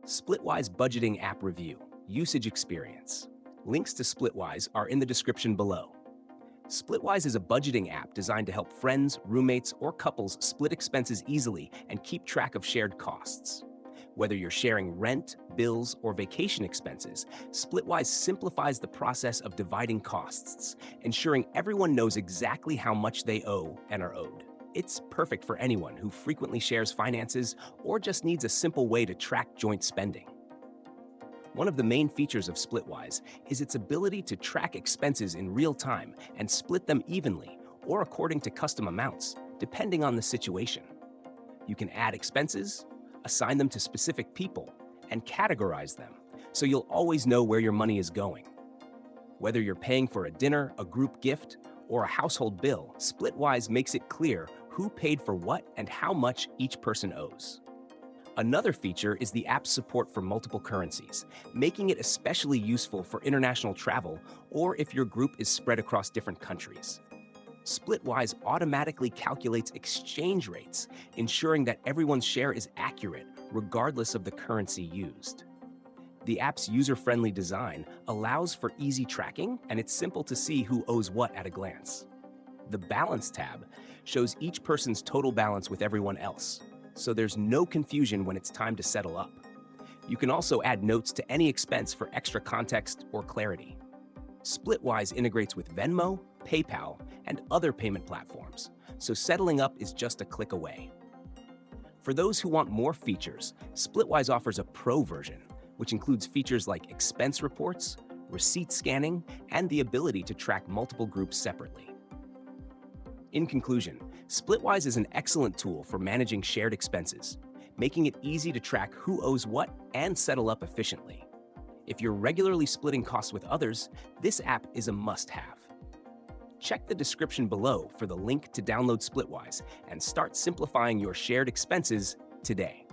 Splitwise Budgeting App Review, Usage Experience. Links to Splitwise are in the description below. Splitwise is a budgeting app designed to help friends, roommates, or couples split expenses easily and keep track of shared costs. Whether you're sharing rent, bills, or vacation expenses, Splitwise simplifies the process of dividing costs, ensuring everyone knows exactly how much they owe and are owed. It's perfect for anyone who frequently shares finances or just needs a simple way to track joint spending. One of the main features of Splitwise is its ability to track expenses in real time and split them evenly or according to custom amounts, depending on the situation. You can add expenses, assign them to specific people, and categorize them, so you'll always know where your money is going. Whether you're paying for a dinner, a group gift, or a household bill, Splitwise makes it clear who paid for what and how much each person owes. Another feature is the app's support for multiple currencies, making it especially useful for international travel or if your group is spread across different countries. Splitwise automatically calculates exchange rates, ensuring that everyone's share is accurate regardless of the currency used. The app's user-friendly design allows for easy tracking, and it's simple to see who owes what at a glance. The Balance tab shows each person's total balance with everyone else, so there's no confusion when it's time to settle up. You can also add notes to any expense for extra context or clarity. Splitwise integrates with Venmo, PayPal, and other payment platforms, so settling up is just a click away. For those who want more features, Splitwise offers a Pro version, which includes features like expense reports, receipt scanning, and the ability to track multiple groups separately. In conclusion, Splitwise is an excellent tool for managing shared expenses, making it easy to track who owes what and settle up efficiently. If you're regularly splitting costs with others, this app is a must-have. Check the description below for the link to download Splitwise and start simplifying your shared expenses today.